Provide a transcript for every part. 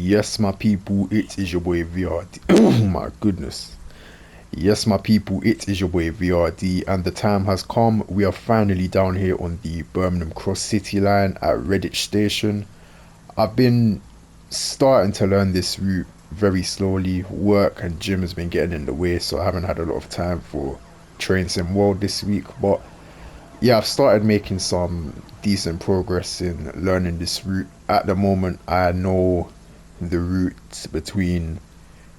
Yes, my people, it is your boy VRD. Oh my goodness. Yes, my people, it is your boy VRD, and the time has come. We are finally down here on the Birmingham Cross City line at Redditch Station. I've been starting to learn this route very slowly. Work and gym has been getting in the way, so I haven't had a lot of time for Train Sim World this week. But yeah, I've started making some decent progress in learning this route. At the moment, I know the route between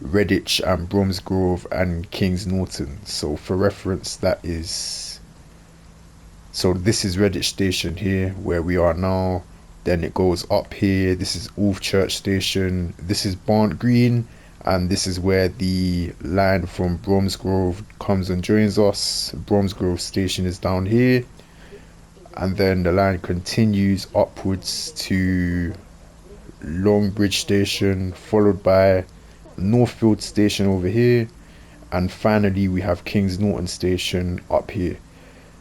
Redditch and Bromsgrove and Kings Norton. So for reference, this is Redditch Station here where we are now. Then it goes up here. This is Ulf Church Station. This is Barnt Green, and this is where the line from Bromsgrove comes and joins us. Bromsgrove Station is down here, and then the line continues upwards to Longbridge Station, followed by Northfield Station over here, and finally we have Kings Norton Station up here.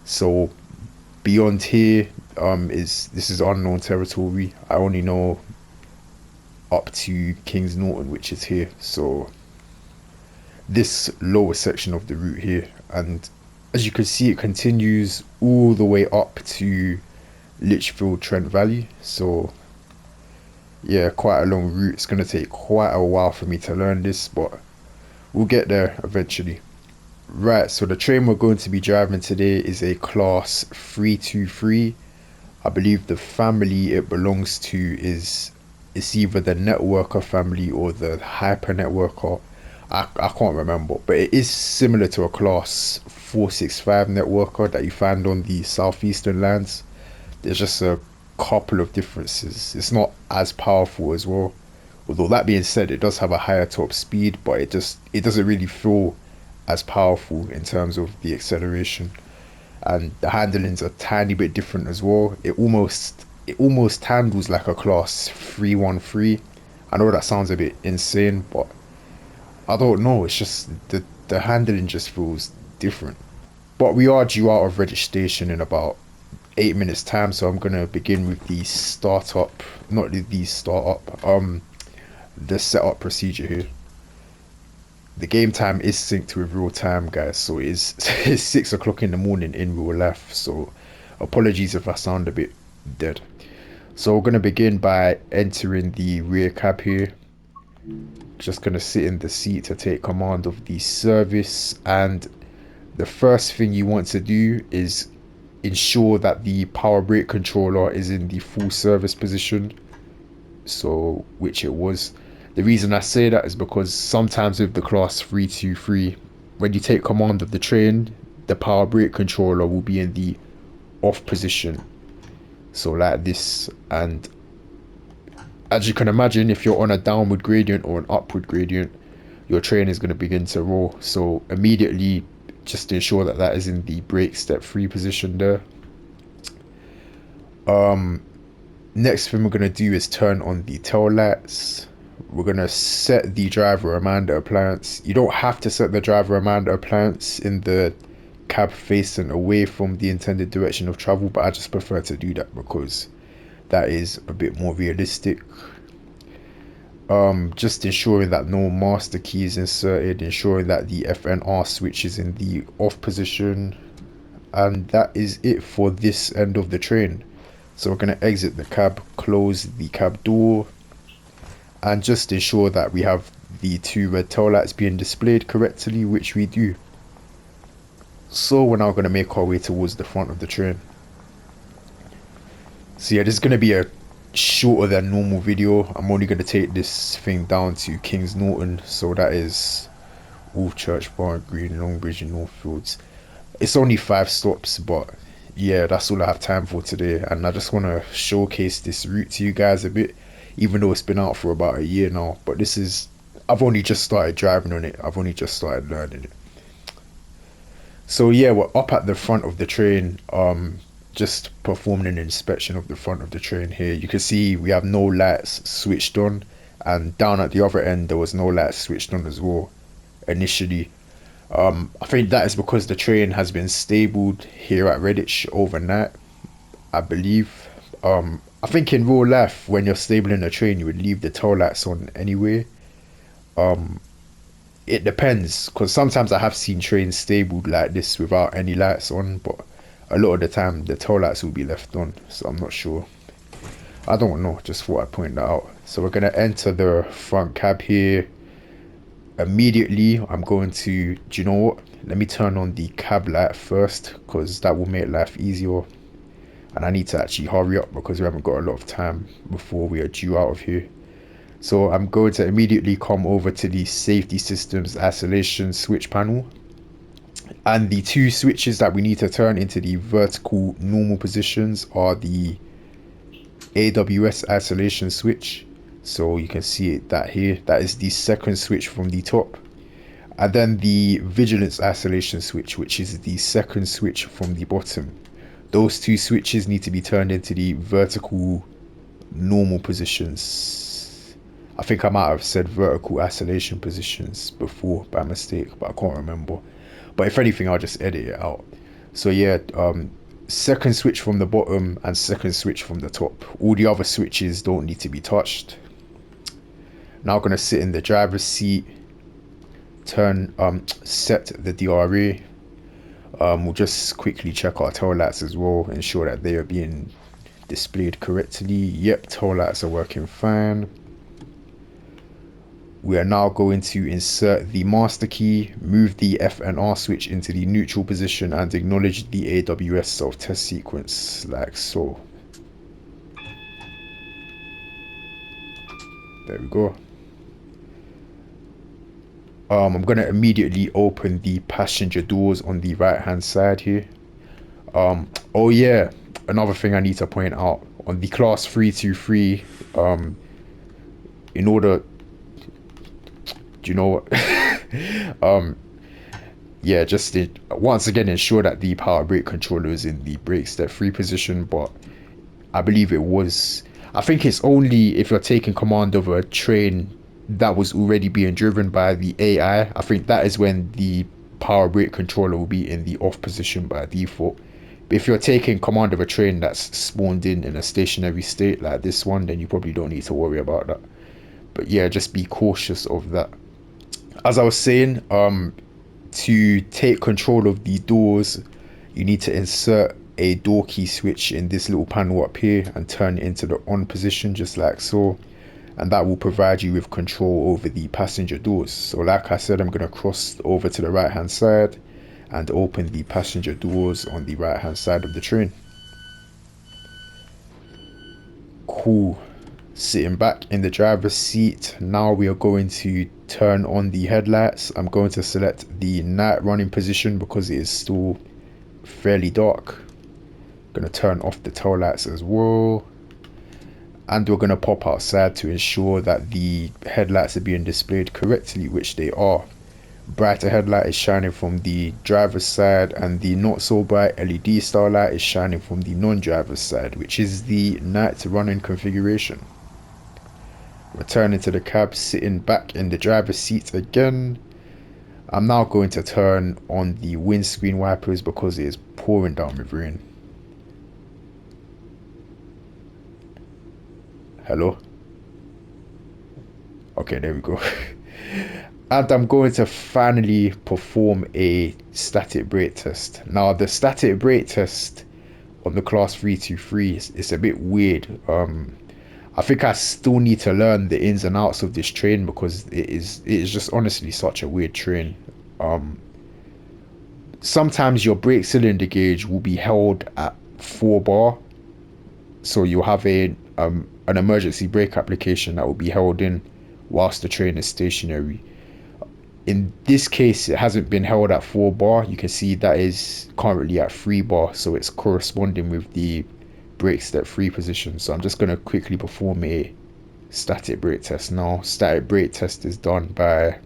So beyond here is unknown territory. I only know up to Kings Norton, which is here. So this lower section of the route here, and as you can see, it continues all the way up to Lichfield Trent Valley. So yeah, quite a long route. It's going to take quite a while for me to learn this, but we'll get there eventually. Right, so the train we're going to be driving today is a class 323. I believe the family it belongs to is it's either the networker family or the hyper networker. I can't remember, but it is similar to a class 465 networker that you find on the southeastern lands. There's just a couple of differences. It's not as powerful as well. Although that being said, it does have a higher top speed, but it doesn't really feel as powerful in terms of the acceleration, and the handling's a tiny bit different as well. It almost handles like a class 313. I know that sounds a bit insane, but I don't know. It's just the handling just feels different. But we are due out of Redditch Station in about 8 minutes time, so I'm gonna begin with the startup, not the startup, the setup procedure here. The game time is synced with real time, guys, so it's 6 o'clock in the morning in real life, so apologies if I sound a bit dead. So we're gonna begin by entering the rear cab here. Just gonna sit in the seat to take command of the service, and the first thing you want to do is ensure that the power brake controller is in the full service position, so which it was. The reason I say that is because sometimes with the class 323, when you take command of the train, the power brake controller will be in the off position, so like this. And as you can imagine, if you're on a downward gradient or an upward gradient, your train is going to begin to roll. So immediately just ensure that that is in the brake step 3 position there. Next thing we're going to do is turn on the tail lights. We're going to set the driver reminder appliance. You don't have to set the driver reminder appliance in the cab facing away from the intended direction of travel, but I just prefer to do that because that is a bit more realistic. Just ensuring that no master key is inserted, ensuring that the FNR switch is in the off position, and that is it for this end of the train. So we're going to exit the cab, close the cab door, and just ensure that we have the 2 red tail lights being displayed correctly, which we do. So we're now going to make our way towards the front of the train. So yeah, this is going to be a shorter than normal video. I'm only going to take this thing down to Kings Norton, so that is Wolf Church, Barnt Green, Longbridge and Northfields. It's only 5 stops, but yeah, that's all I have time for today, and I just want to showcase this route to you guys a bit, even though it's been out for about a year now. But I've only just started driving on it. I've only just started learning it. So yeah, we're up at the front of the train, just performing an inspection of the front of the train here. You can see we have no lights switched on, and down at the other end there was no lights switched on as well initially. I think that is because the train has been stabled here at Redditch overnight, I believe. I I think in real life, when you're stabling a train, you would leave the tail lights on anyway. It depends, because sometimes I have seen trains stabled like this without any lights on, but a lot of the time the tail lights will be left on, so I'm not sure. I don't know, just thought I'd point that out. So we're gonna enter the front cab here. Immediately, I'm going to, do you know what? Let me turn on the cab light first, because that will make life easier. And I need to actually hurry up because we haven't got a lot of time before we are due out of here. So I'm going to immediately come over to the safety systems isolation switch panel. And the two switches that we need to turn into the vertical normal positions are the AWS isolation switch. So you can see it that here, that is the second switch from the top. And then the vigilance isolation switch, which is the second switch from the bottom. Those two switches need to be turned into the vertical normal positions. I think I might have said vertical isolation positions before by mistake, but I can't remember. But if anything, I'll just edit it out. So yeah, second switch from the bottom and second switch from the top. All the other switches don't need to be touched. Now I'm gonna sit in the driver's seat, set the DRA. We'll just quickly check our tail lights as well, ensure that they are being displayed correctly. Yep, tail lights are working fine. We are now going to insert the master key, move the F and R switch into the neutral position, and acknowledge the AWS self-test sequence, like so. There we go. I'm going to immediately open the passenger doors on the right hand side here. Oh yeah, another thing I need to point out, on the class 323, in order, do you know what? Yeah, just once again ensure that the power brake controller is in the brake step 3 position, but I believe it was, I think it's only if you're taking command of a train that was already being driven by the AI. I think that is when the power brake controller will be in the off position by default. But if you're taking command of a train that's spawned in a stationary state like this one, then you probably don't need to worry about that. But yeah, just be cautious of that. As I was saying, to take control of the doors, you need to insert a door key switch in this little panel up here and turn it into the on position, just like so. And that will provide you with control over the passenger doors. So like I said, I'm going to cross over to the right hand side and open the passenger doors on the right hand side of the train. Cool. Sitting back in the driver's seat, now we are going to turn on the headlights. I'm going to select the night running position because it is still fairly dark. I'm going to turn off the tail lights as well. And we're going to pop outside to ensure that the headlights are being displayed correctly, which they are. Brighter headlight is shining from the driver's side, and the not so bright LED star light is shining from the non-driver's side, which is the night running configuration. Returning to the cab, sitting back in the driver's seat again. I'm now going to turn on the windscreen wipers because it is pouring down with rain. Hello? Okay, there we go. And I'm going to finally perform a static brake test. Now, the static brake test on the class 323 is a bit weird. I think I still need to learn the ins and outs of this train because it is just honestly such a weird train. Sometimes your brake cylinder gauge will be held at 4 bar, so you'll have an emergency brake application that will be held in whilst the train is stationary. In this case, it hasn't been held at 4 bar. You can see that is currently at 3 bar, so it's corresponding with the brake step 3 position. So I'm just going to quickly perform a static brake test now. Static brake test is done by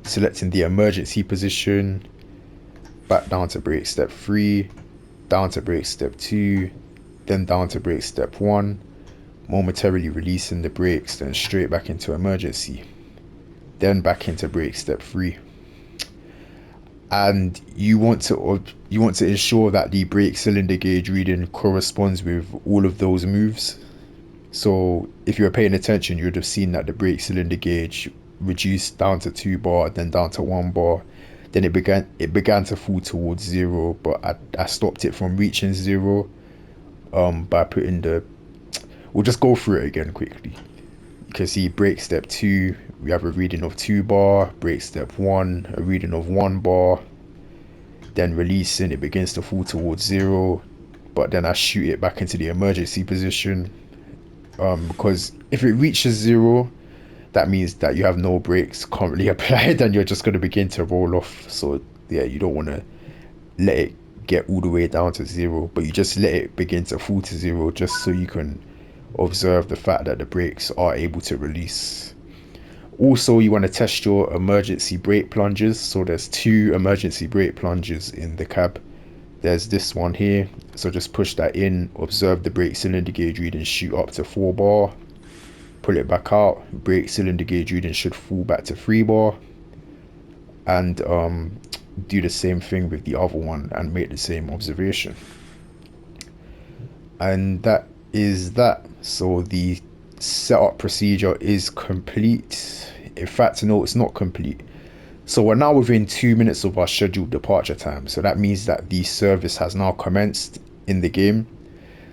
selecting the emergency position, back down to brake step 3, down to brake step 2, then down to brake step 1, momentarily releasing the brakes, then straight back into emergency, then back into brake step 3. and you want to ensure that the brake cylinder gauge reading corresponds with all of those moves. So if you were paying attention, you would have seen that the brake cylinder gauge reduced down to 2 bar, then down to 1 bar. Then it began to fall towards zero, but I stopped it from reaching zero by putting the. We'll just go through it again quickly. You can see brake step 2, we have a reading of 2 bar, brake step 1, a reading of 1 bar, then releasing, it begins to fall towards zero, but then I shoot it back into the emergency position, because if it reaches zero, that means that you have no brakes currently applied and you're just going to begin to roll off. So yeah, you don't want to let it get all the way down to zero, but you just let it begin to fall to zero just so you can observe the fact that the brakes are able to release. Also, you want to test your emergency brake plungers. So there's 2 emergency brake plungers in the cab. There's this one here, so just push that in, observe the brake cylinder gauge reading shoot up to 4 bar, pull it back out, brake cylinder gauge reading should fall back to 3 bar, and do the same thing with the other one and make the same observation. And that is that. So the setup procedure is complete. In fact, no, it's not complete. So we're now within 2 minutes of our scheduled departure time. So that means that the service has now commenced in the game.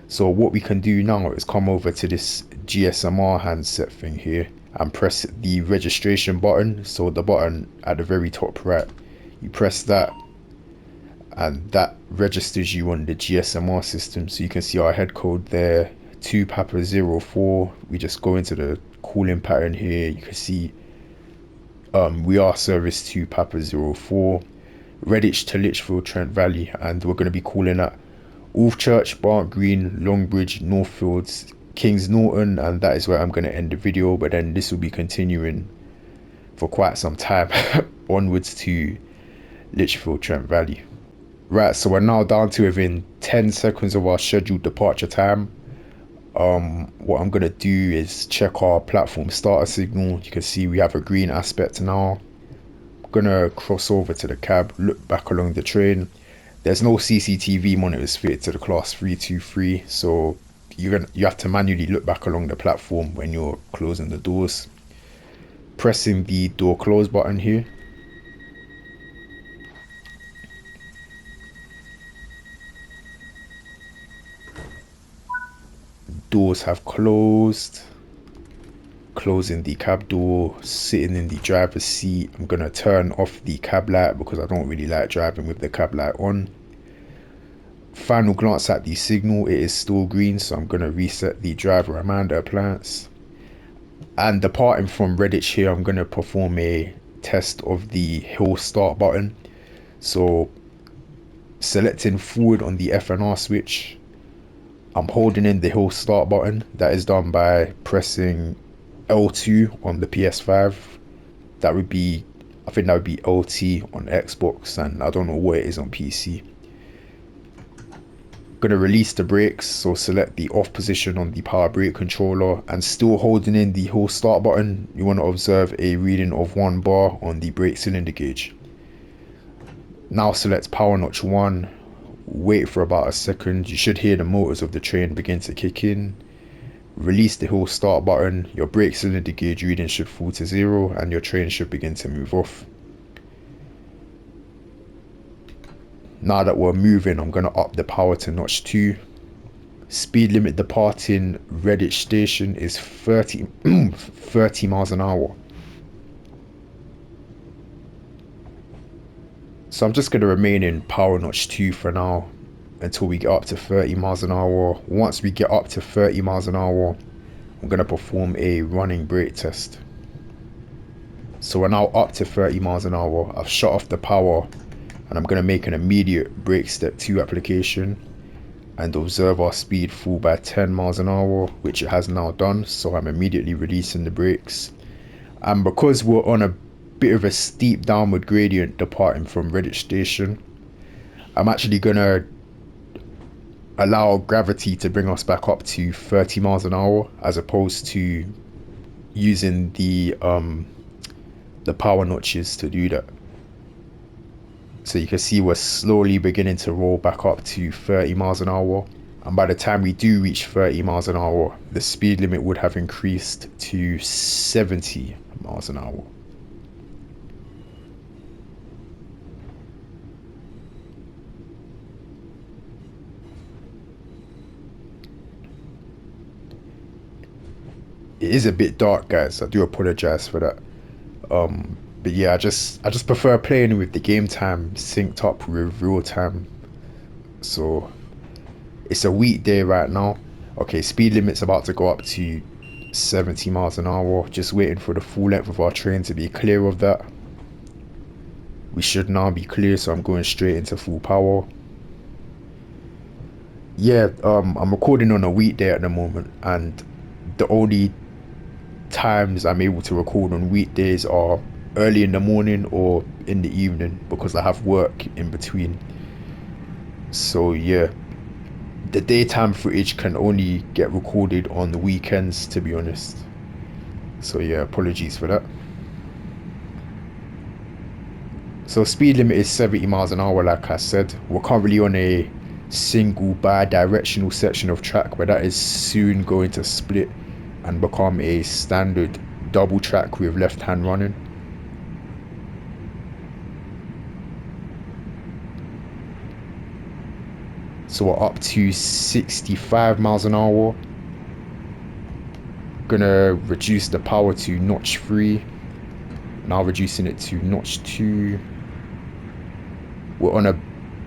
So what we can do now is come over to this GSMR handset thing here and press the registration button. So the button at the very top right, you press that and that registers you on the GSMR system. So you can see our head code there, 2Papa04. We just go into the calling pattern here. You can see we are service 2Papa04, Redditch to Litchfield, Trent Valley, and we're going to be calling at Church, Barnt Green, Longbridge, Northfields, Kings Norton, and that is where I'm going to end the video. But then this will be continuing for quite some time onwards to Litchfield, Trent Valley. Right, so we're now down to within 10 seconds of our scheduled departure time. What I'm gonna do is check our platform starter signal. You can see we have a green aspect now. I'm gonna cross over to the cab, look back along the train. There's no CCTV monitors fitted to the class 323, so you have to manually look back along the platform when you're closing the doors. Pressing the door close button here. Doors have closed. Closing the cab door, sitting in the driver's seat. I'm gonna turn off the cab light because I don't really like driving with the cab light on. Final glance at the signal, it is still green, so I'm gonna reset the driver reminder appliance. And departing from Redditch here, I'm gonna perform a test of the hill start button. So selecting forward on the FNR switch, I'm holding in the hill start button. That is done by pressing L2 on the PS5. That would be, I think that would be LT on Xbox, and I don't know what it is on PC. Gonna release the brakes, so select the off position on the power brake controller and still holding in the hill start button. You want to observe a reading of 1 bar on the brake cylinder gauge. Now select power notch 1. Wait for about a second. You should hear the motors of the train begin to kick in. Release the hill start button. Your brake cylinder gauge reading should fall to 0 and your train should begin to move off. Now that we're moving, I'm going to up the power to notch 2. Speed limit departing Redditch station is 30 miles an hour. So I'm just going to remain in power notch 2 for now until we get up to 30 miles an hour. Once we get up to 30 miles an hour, I'm going to perform a running brake test. So we're now up to 30 miles an hour. I've shut off the power and I'm going to make an immediate brake step 2 application and observe our speed fall by 10 miles an hour, which it has now done. So I'm immediately releasing the brakes. And because we're on a bit of a steep downward gradient departing from Redditch station, I'm actually gonna allow gravity to bring us back up to 30 miles an hour as opposed to using the power notches to do that. So you can see we're slowly beginning to roll back up to 30 miles an hour. And by the time we do reach 30 miles an hour, the speed limit would have increased to 70 miles an hour. It is a bit dark, guys. I do apologize for that. But yeah, I just prefer playing with the game time synced up with real time. So it's a weekday right now. Okay, speed limit's about to go up to 70 miles an hour. Just waiting for the full length of our train to be clear of that. We should now be clear, so I'm going straight into full power. Yeah, I'm recording on a weekday at the moment, and the only times I'm able to record on weekdays are early in the morning or in the evening because I have work in between. So yeah, the daytime footage can only get recorded on the weekends, to be honest. So yeah, apologies for that. So speed limit is 70 miles an hour, like I said. We're currently on a single bi-directional section of track, but that is soon going to split and become a standard double track with left hand running. So we're up to 65 miles an hour. Gonna reduce the power to notch 3. Now reducing it to notch 2. We're on a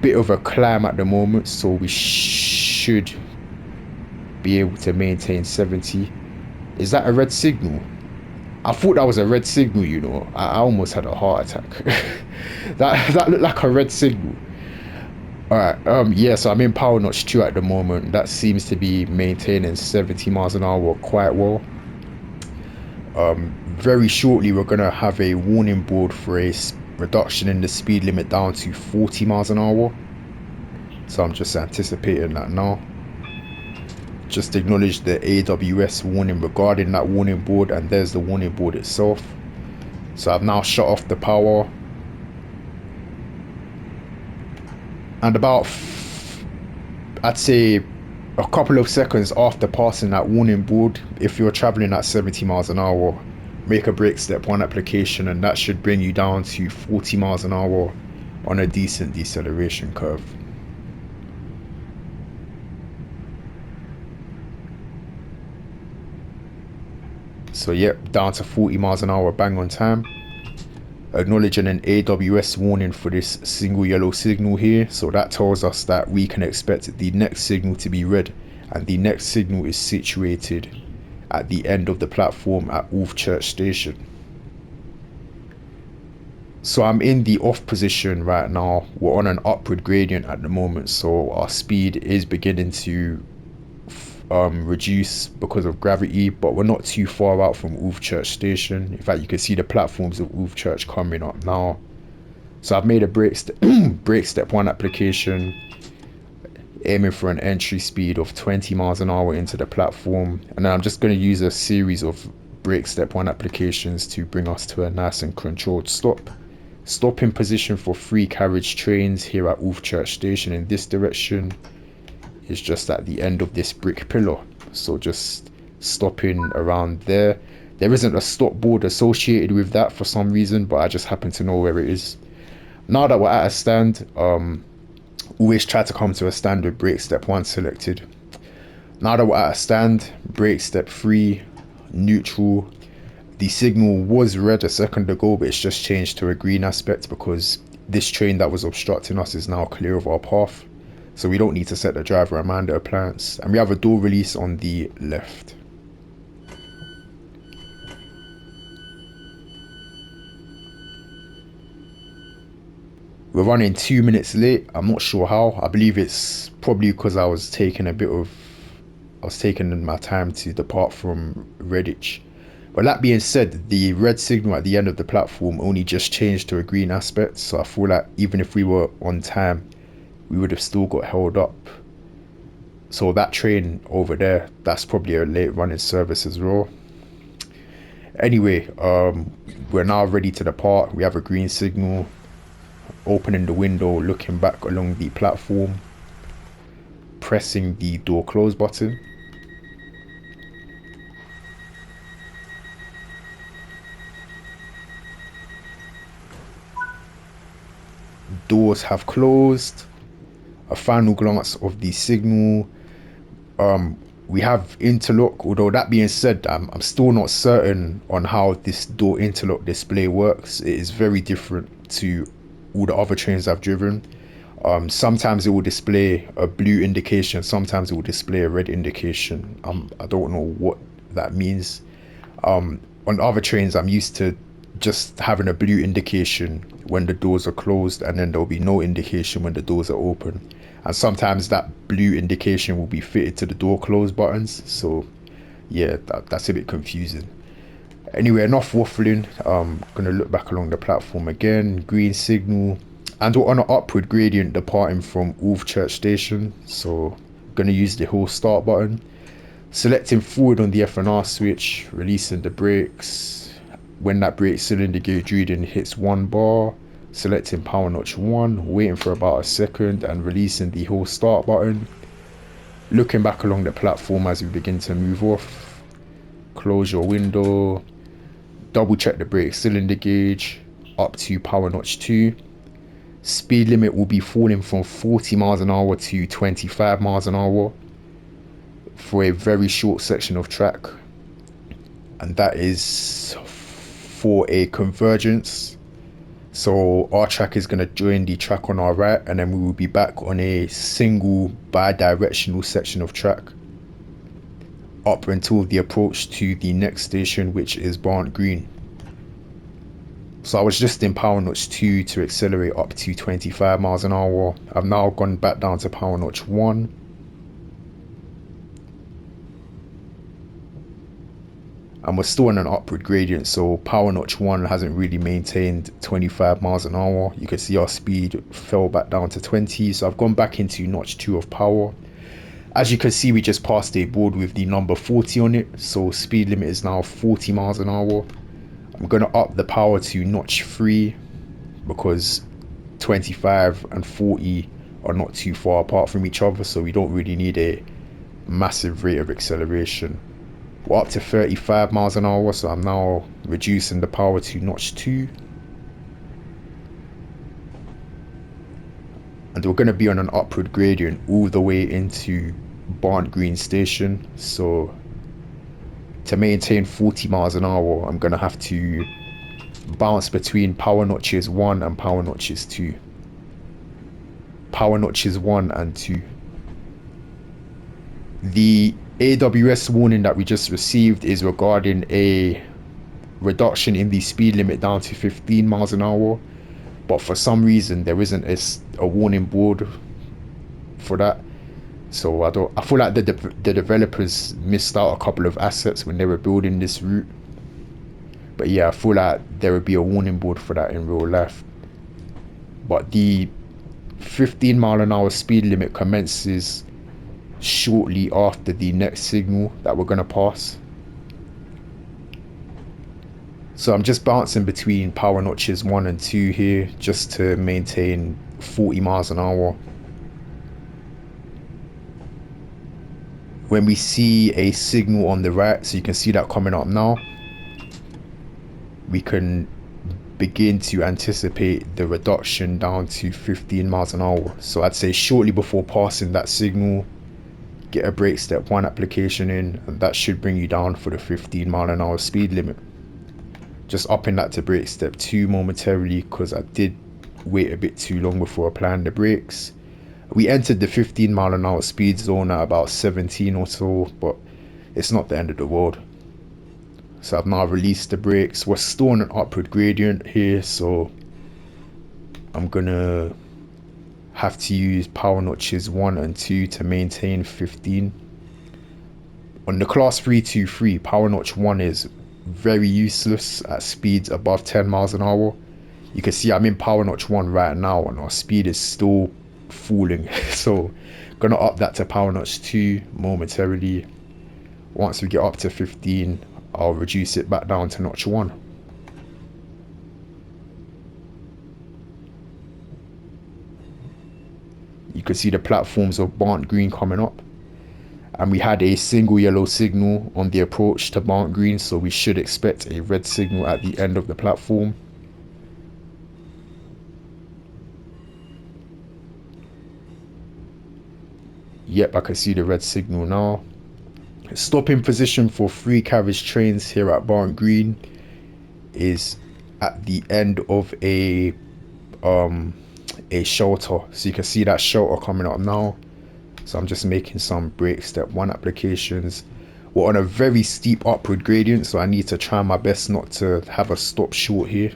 bit of a climb at the moment, so we should be able to maintain 70. Is that a red signal? I thought that was a red signal, you know. I almost had a heart attack. That looked like a red signal. Alright, yeah, so I'm in power notch 2 at the moment. That seems to be maintaining 70 miles an hour quite well. Very shortly we're gonna have a warning board for a reduction in the speed limit down to 40 miles an hour. So I'm just anticipating that now. Just acknowledge the AWS warning regarding that warning board, and there's the warning board itself. So I've now shut off the power. And about, I'd say, a couple of seconds after passing that warning board, if you're traveling at 70 miles an hour, make a brake step 1 application, and that should bring you down to 40 miles an hour on a decent deceleration curve. So yep, down to 40 miles an hour, bang on time. Acknowledging an AWS warning for this single yellow signal here, so that tells us that we can expect the next signal to be red, and the next signal is situated at the end of the platform at Wolf Church Station. So I'm in the off position right now. We're on an upward gradient at the moment, so our speed is beginning to reduce because of gravity, but we're not too far out from Wolf Church Station. In fact, you can see the platforms of Wolf Church coming up now. So I've made a brake step 1 application, aiming for an entry speed of 20 miles an hour into the platform, and then I'm just going to use a series of brake step 1 applications to bring us to a nice and controlled stop. Stop in position for 3 carriage trains here at Wolf Church Station in this direction is just at the end of this brick pillar, so just stopping around there. There isn't a stop board associated with that for some reason, but I just happen to know where it is. Now that we're at a stand, always try to come to a stand with brake step 1 selected. Now that we're at a stand, brake step 3 neutral. The signal was red a second ago, but it's just changed to a green aspect because this train that was obstructing us is now clear of our path. So we don't need to set the driver a reminder appliance. And we have a door release on the left. We're running 2 minutes late. I'm not sure how. I believe it's probably because I was taking my time to depart from Redditch. But that being said, the red signal at the end of the platform only just changed to a green aspect. So I feel like even if we were on time, we would have still got held up. So that train over there, that's probably a late running service as well. Anyway, we're now ready to depart. We have a green signal. opening the window, looking back along the platform, pressing the door close button. Doors have closed. A final glance of the signal. We have interlock, although that being said, I'm still not certain on how this door interlock display works. It is very different to all the other trains I've driven. Sometimes it will display a blue indication, sometimes it will display a red indication. I don't know what that means. On other trains, I'm used to just having a blue indication when the doors are closed, and then there'll be no indication when the doors are open. And sometimes that blue indication will be fitted to the door close buttons. So yeah, that's a bit confusing. Anyway, enough waffling. Gonna look back along the platform again. Green signal, and we're on an upward gradient departing from Ulf Church Station. So gonna use the whole start button. Selecting forward on the F&R switch, releasing the brakes. When that brake cylinder gauge reading hits 1 bar, selecting power notch 1, waiting for about a second and releasing the whole start button. Looking back along the platform as we begin to move off. Close your window. Double check the brake cylinder gauge up to power notch 2. Speed limit will be falling from 40 miles an hour to 25 miles an hour for a very short section of track, and that is for a convergence. So our track is going to join the track on our right, and then we will be back on a single bi-directional section of track up until the approach to the next station, which is Barnt Green. So I was just in power notch 2 to accelerate up to 25 miles an hour. I've now gone back down to power notch 1. And we're still on an upward gradient, so power notch 1 hasn't really maintained 25 miles an hour. You can see our speed fell back down to 20, so I've gone back into notch 2 of power. As you can see, we just passed a board with the number 40 on it, so speed limit is now 40 miles an hour. I'm going to up the power to notch 3 because 25 and 40 are not too far apart from each other, so we don't really need a massive rate of acceleration. We're up to 35 miles an hour, so I'm now reducing the power to notch 2. And we're going to be on an upward gradient all the way into Barnt Green Station. So to maintain 40 miles an hour, I'm going to have to bounce between power notches 1 and power notches 2. Power notches 1 and 2. The AWS warning that we just received is regarding a reduction in the speed limit down to 15 miles an hour, but for some reason there isn't a warning board for that. So I feel like the developers missed out a couple of assets when they were building this route. But yeah, I feel like there would be a warning board for that in real life. But the 15 mile an hour speed limit commences shortly after the next signal that we're going to pass. So I'm just bouncing between power notches 1 and 2 here just to maintain 40 miles an hour. When we see a signal on the right, so you can see that coming up now, we can begin to anticipate the reduction down to 15 miles an hour. So I'd say shortly before passing that signal, get a brake step 1 application in, and that should bring you down for the 15 mile an hour speed limit. Just upping that to brake step 2 momentarily because I did wait a bit too long before applying the brakes. We entered the 15 mile an hour speed zone at about 17 or so, but it's not the end of the world. So I've now released the brakes. We're still on an upward gradient here, so I'm gonna have to use power notches 1 and 2 to maintain 15. On the class 323, power notch 1 is very useless at speeds above 10 miles an hour. You can see I'm in power notch 1 right now and our speed is still falling. So gonna up that to power notch 2 momentarily. Once we get up to 15, I'll reduce it back down to notch 1. can see the platforms of Barnt Green coming up. And we had a single yellow signal on the approach to Barnt Green, so we should expect a red signal at the end of the platform. Yep, I can see the red signal now. Stopping position for 3 carriage trains here at Barnt Green is at the end of a shelter. So you can see that shelter coming up now. So I'm just making some brake step 1 applications. We're on a very steep upward gradient, so I need to try my best not to have a stop short here.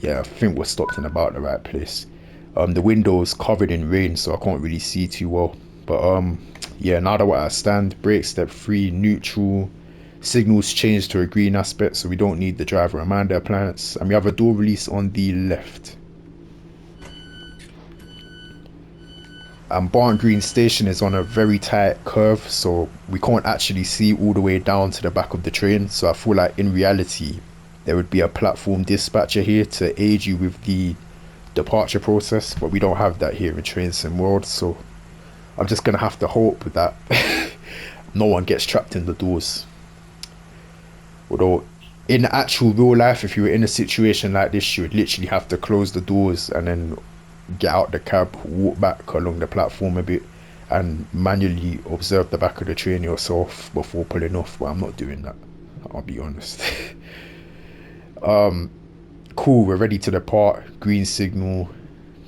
Yeah, I think we're stopped in about the right place. The window's covered in rain, so I can't really see too well. But yeah, now that we're at a stand, brake step 3, neutral. Signals changed to a green aspect, so we don't need the driver reminder appliance. And we have a door release on the left. And Barnt Green station is on a very tight curve, so we can't actually see all the way down to the back of the train. So I feel like in reality there would be a platform dispatcher here to aid you with the departure process, but we don't have that here in Train Sim World, so I'm just gonna have to hope that no one gets trapped in the doors. Although in actual real life, if you were in a situation like this, you would literally have to close the doors and then get out the cab, walk back along the platform a bit and manually observe the back of the train yourself before pulling off, but I'm not doing that, I'll be honest. Cool, we're ready to depart. Green signal,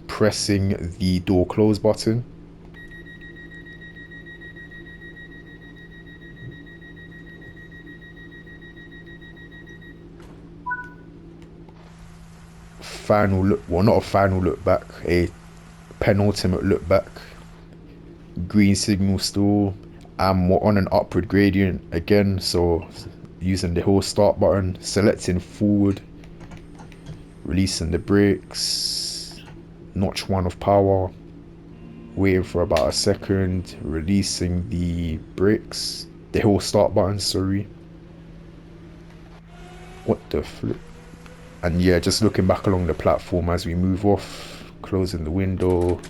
pressing the door close button. Final look, well, not a final look back, a penultimate look back. Green signal still, and we're on an upward gradient again, so using the whole start button, selecting forward, releasing the brakes, notch 1 of power, waiting for about a second, releasing the brakes, the whole start button, sorry. What the flip? And yeah, just looking back along the platform as we move off, closing the window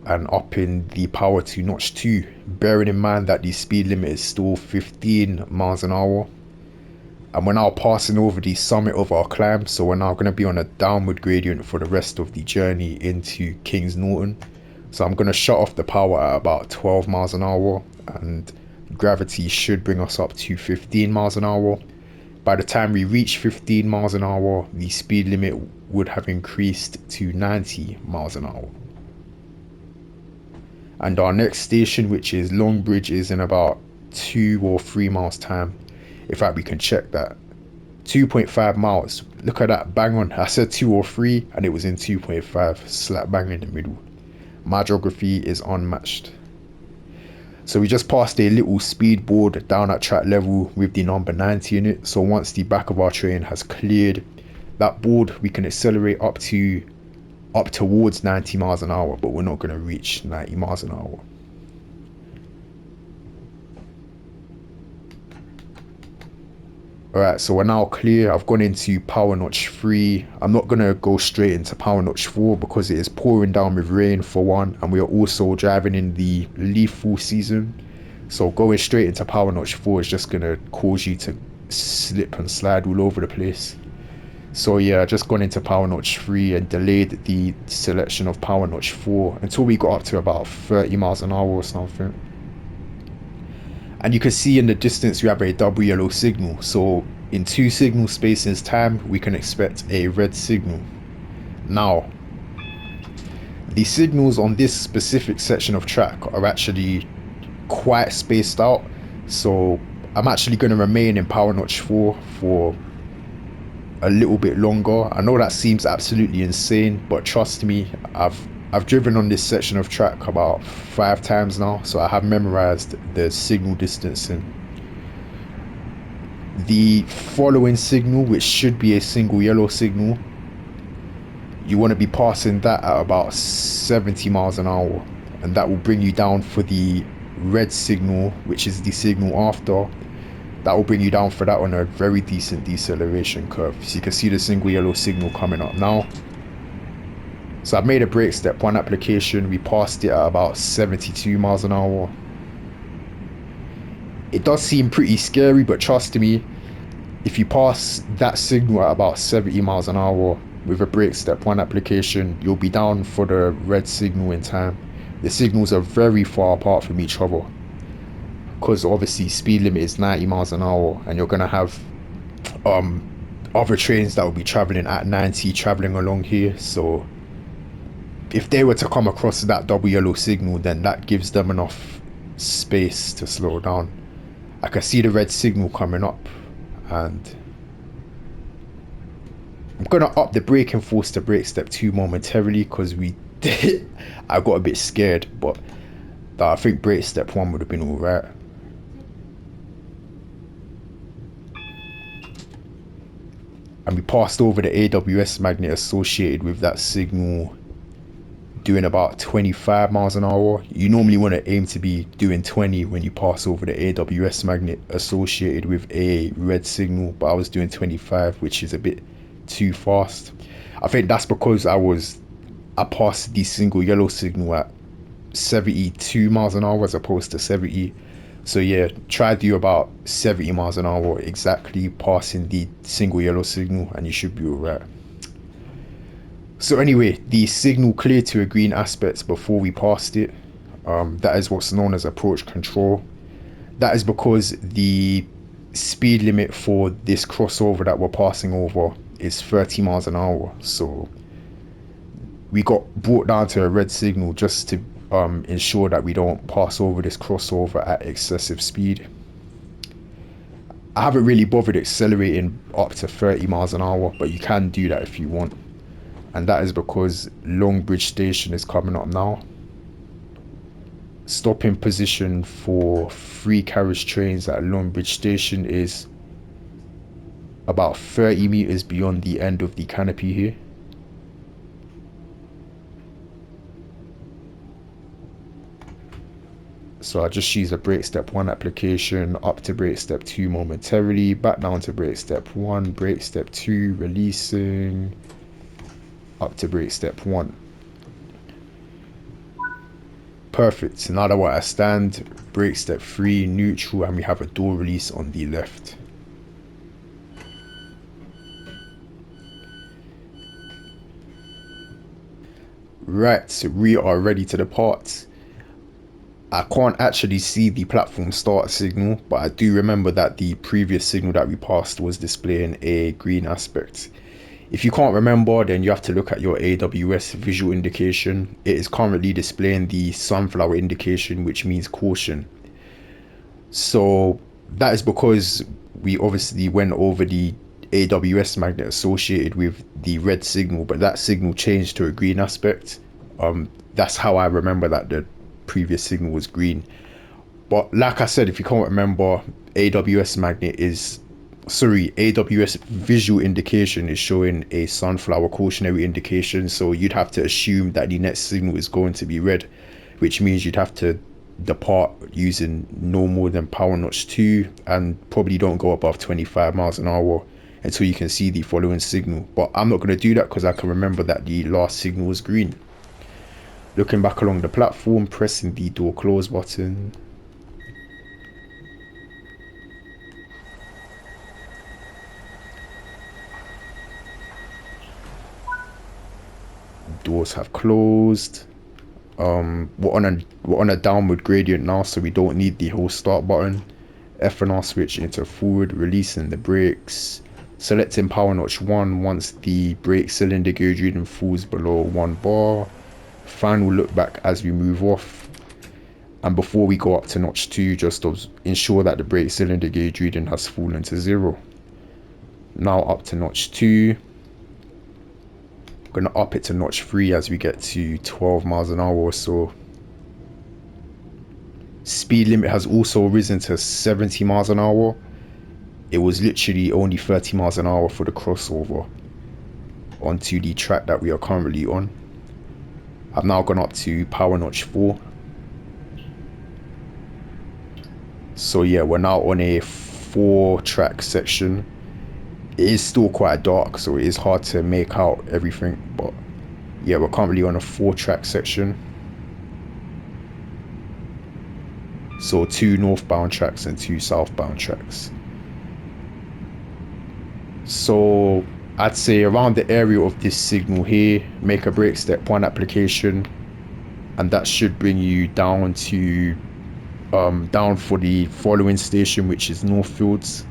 and upping the power to notch 2, bearing in mind that the speed limit is still 15 miles an hour. And we're now passing over the summit of our climb, so we're now going to be on a downward gradient for the rest of the journey into King's Norton. So I'm going to shut off the power at about 12 miles an hour, and gravity should bring us up to 15 miles an hour. By the time we reach 15 miles an hour, the speed limit would have increased to 90 miles an hour. And our next station, which is Longbridge, is in about 2 or 3 miles time. In fact, we can check that. 2.5 miles. Look at that, bang on. I said 2 or 3 and it was in 2.5, slap bang in the middle. My geography is unmatched. So we just passed a little speed board down at track level with the number 90 in it. So once the back of our train has cleared that board, we can accelerate up towards 90 miles an hour, but we're not going to reach 90 miles an hour. Alright, so we're now clear. I've gone into power notch 3. I'm not going to go straight into power notch 4 because it is pouring down with rain for one, and we are also driving in the leaf fall season. So going straight into power notch 4 is just going to cause you to slip and slide all over the place. So yeah, I just gone into power notch 3 and delayed the selection of power notch 4 until we got up to about 30 miles an hour or something. And you can see in the distance we have a double yellow signal, so in 2 signal spaces time we can expect a red signal. Now, the signals on this specific section of track are actually quite spaced out, so I'm actually going to remain in power notch 4 for a little bit longer. I know that seems absolutely insane, but trust me, I've driven on this section of track about 5 times now, so I have memorized the signal distancing. The following signal, which should be a single yellow signal, you want to be passing that at about 70 miles an hour, and that will bring you down for the red signal, which is the signal after. That will bring you down for that on a very decent deceleration curve. So you can see the single yellow signal coming up now. So I've made a brake step 1 application. We passed it at about 72 miles an hour. It does seem pretty scary, but trust me, if you pass that signal at about 70 miles an hour with a brake step 1 application, you'll be down for the red signal in time. The signals are very far apart from each other, because obviously speed limit is 90 miles an hour, and you're going to have other trains that will be traveling at 90 traveling along here. So if they were to come across that double yellow signal, then that gives them enough space to slow down. I can see the red signal coming up, and I'm gonna up the braking force to brake step 2 momentarily, because I got a bit scared, but I think brake step 1 would have been alright. And we passed over the AWS magnet associated with that signal, doing about 25 miles an hour. You normally want to aim to be doing 20 when you pass over the AWS magnet associated with a red signal, but I was doing 25, which is a bit too fast. I think that's because I passed the single yellow signal at 72 miles an hour as opposed to 70. So yeah, try to do about 70 miles an hour exactly passing the single yellow signal, and you should be alright. So anyway, the signal cleared to a green aspect before we passed it. That is what's known as approach control. That is because the speed limit for this crossover that we're passing over is 30 miles an hour. So we got brought down to a red signal just to ensure that we don't pass over this crossover at excessive speed. I haven't really bothered accelerating up to 30 miles an hour, but you can do that if you want. And that is because Longbridge Station is coming up now. Stopping position for 3 carriage trains at Longbridge Station is about 30 meters beyond the end of the canopy here. So I just use a brake step 1 application, up to brake step 2 momentarily, back down to brake step 1, brake step 2, releasing, up to brake step 1. Perfect. Now that we're at stand, brake step 3, neutral, and we have a door release on the left. Right, so we are ready to depart. I can't actually see the platform start signal, but I do remember that the previous signal that we passed was displaying a green aspect. If you can't remember, then you have to look at your AWS visual indication. It is currently displaying the sunflower indication, which means caution. So that is because we obviously went over the AWS magnet associated with the red signal, but that signal changed to a green aspect. That's how I remember that the previous signal was green. But like I said, if you can't remember, AWS visual indication is showing a sunflower cautionary indication, so you'd have to assume that the next signal is going to be red, which means you'd have to depart using no more than power notch 2 and probably don't go above 25 miles an hour until you can see the following signal. But I'm not going to do that because I can remember that the last signal was green. Looking back along the platform, pressing the door close button. Doors have closed. We're on a downward gradient now, so we don't need the whole start button. F and R switch into forward, releasing the brakes. Selecting power notch 1 once the brake cylinder gauge reading falls below 1 bar. Final look back as we move off, and before we go up to notch 2, just ensure that the brake cylinder gauge reading has fallen to 0. Now up to notch 2. I'm going to up it to notch 3 as we get to 12 miles an hour or so. Speed limit has also risen to 70 miles an hour. It was literally only 30 miles an hour for the crossover onto the track that we are currently on. I've now gone up to power notch 4. So yeah, we're now on a 4-track section. It is still quite dark, so it is hard to make out everything, but yeah, we're currently on a 4-track section. So 2 northbound tracks and 2 southbound tracks. So I'd say around the area of this signal here, make a brake step 1 application, and that should bring you down to down for the following station, which is Northfields.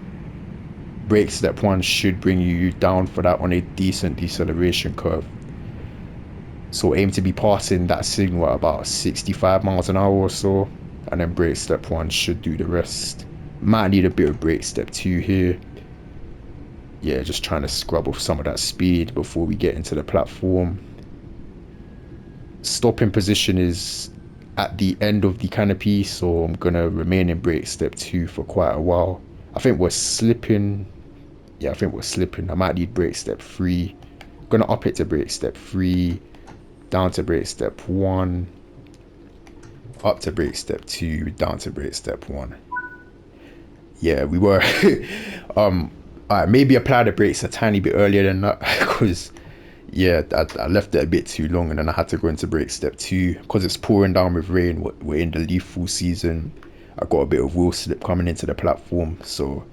Brake step 1 should bring you down for that on a decent deceleration curve. So aim to be passing that signal at about 65 miles an hour or so, and then brake step 1 should do the rest. Might need a bit of brake step 2 here. Yeah, just trying to scrub off some of that speed before we get into the platform. Stopping position is at the end of the canopy, so I'm gonna remain in brake step 2 for quite a while. I think we're slipping. Yeah, I think we're slipping. I might need brake step 3. I'm gonna up it to brake step 3, down to brake step 1, up to brake step 2, down to brake step 1. Yeah, we were maybe apply the brakes a tiny bit earlier than that, because yeah, I left it a bit too long, and then I had to go into brake step 2 because it's pouring down with rain. We're in the leaf fall season. I got a bit of wheel slip coming into the platform, so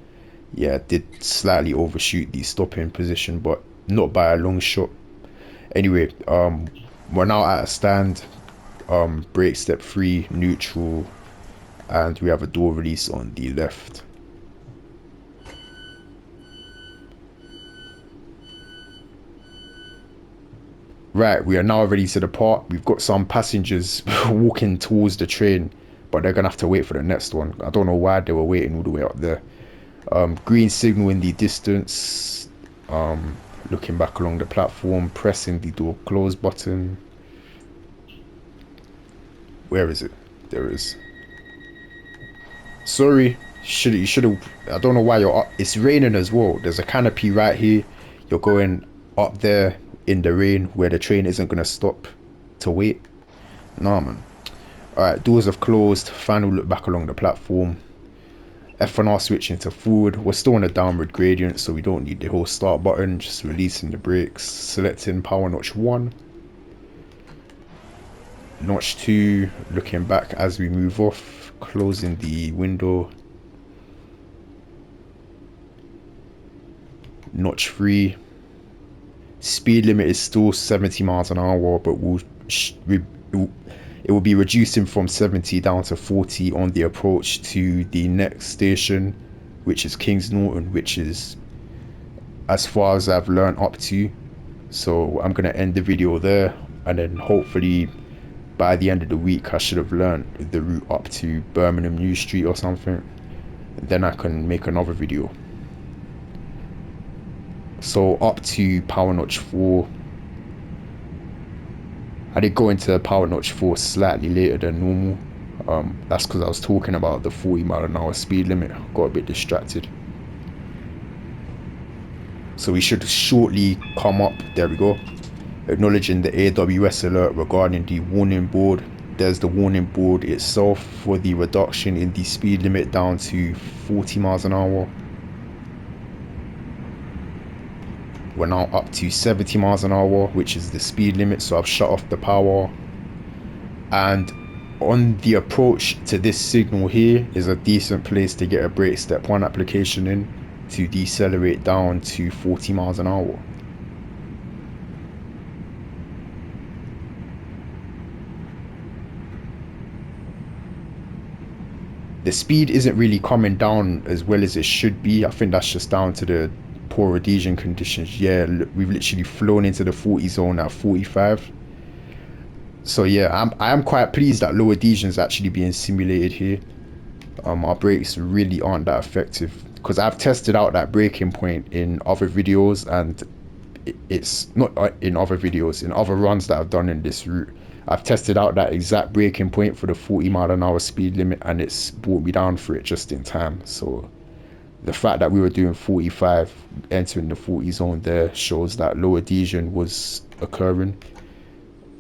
yeah, did slightly overshoot the stopping position, but not by a long shot. Anyway, we're now at a stand. Brake step 3 neutral, and we have a door release on the left. Right, we are now ready to depart. We've got some passengers walking towards the train, but they're gonna have to wait for the next one. I don't know why they were waiting all the way up there. Green signal in the distance. Looking back along the platform, pressing the door close button. Where is it? There it is. Sorry, you should have. I don't know why you're up. It's raining as well. There's a canopy right here. You're going up there in the rain where the train isn't gonna stop to wait. Nah, man. Alright, doors have closed. Final look back along the platform. F1R switching to forward. We're still on a downward gradient, so we don't need the whole start button. Just releasing the brakes. Selecting power notch 1. Notch 2. Looking back as we move off. Closing the window. Notch 3. Speed limit is still 70 miles an hour, but it will be reducing from 70 down to 40 on the approach to the next station, which is King's Norton, which is as far as I've learned up to. So I'm gonna end the video there, and then hopefully by the end of the week I should have learned the route up to Birmingham New Street or something, and then I can make another video. So up to power notch 4. I did go into power notch 4 slightly later than normal. That's because I was talking about the 40 mile an hour speed limit. Got a bit distracted. So we should shortly come up. There we go. Acknowledging the AWS alert regarding the warning board. There's the warning board itself for the reduction in the speed limit down to 40 miles an hour. We're now up to 70 miles an hour, which is the speed limit, so I've shut off the power. And on the approach to this signal here is a decent place to get a brake step 1 application in to decelerate down to 40 miles an hour. The speed isn't really coming down as well as it should be. I think that's just down to the poor adhesion conditions. Yeah, we've literally flown into the 40 zone at 45. So yeah, I am quite pleased that low adhesion is actually being simulated here. Our brakes really aren't that effective, because I've tested out that braking point in other videos, and it's not in other videos, in other runs that I've done in this route. I've tested out that exact braking point for the 40 mile an hour speed limit, and it's brought me down for it just in time. So the fact that we were doing 45, entering the 40 zone there, shows that low adhesion was occurring.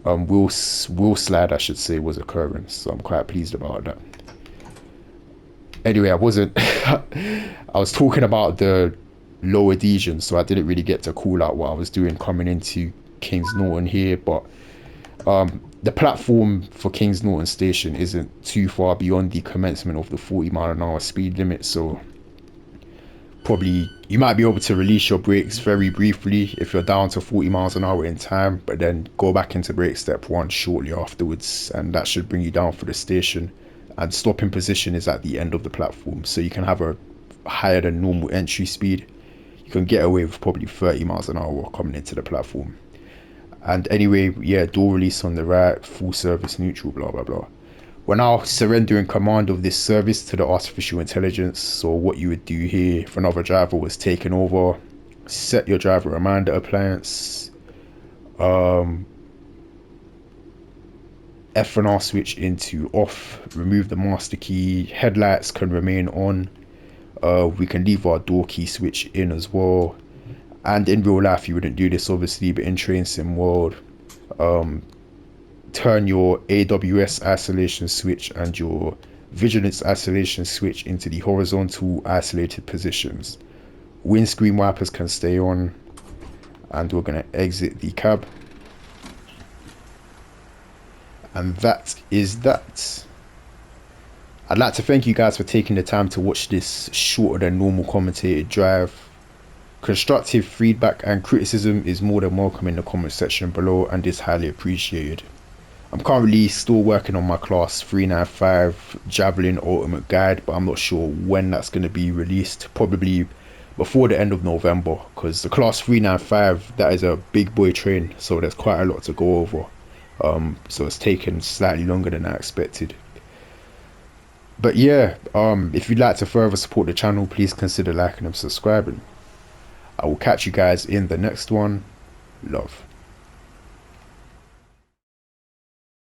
Wheel slide, I should say, was occurring. So I'm quite pleased about that. Anyway, I wasn't. I was talking about the lower adhesion, so I didn't really get to call out what I was doing coming into King's Norton here. But the platform for King's Norton Station isn't too far beyond the commencement of the 40 mile an hour speed limit, so probably you might be able to release your brakes very briefly if you're down to 40 miles an hour in time, but then go back into brake step one shortly afterwards, and that should bring you down for the station. And stopping position is at the end of the platform, so you can have a higher than normal entry speed. You can get away with probably 30 miles an hour coming into the platform. And anyway, yeah, door release on the right, full service neutral, blah blah blah. We're now surrendering command of this service to the artificial intelligence. So what you would do here if another driver was taken over, set your driver reminder appliance, F and R switch into off, remove the master key, headlights can remain on, we can leave our door key switch in as well. And in real life you wouldn't do this obviously, but in train sim world, turn your AWS isolation switch and your vigilance isolation switch into the horizontal isolated positions. Windscreen wipers can stay on, and we're going to exit the cab. And that is that. I'd like to thank you guys for taking the time to watch this shorter than normal commentated drive. Constructive feedback and criticism is more than welcome in the comment section below and is highly appreciated. I'm currently still working on my class 395 Javelin Ultimate Guide, but I'm not sure when that's going to be released. Probably before the end of November, because the class 395, that is a big boy train, so there's quite a lot to go over. So it's taken slightly longer than I expected. But yeah, if you'd like to further support the channel, please consider liking and subscribing. I will catch you guys in the next one. Love.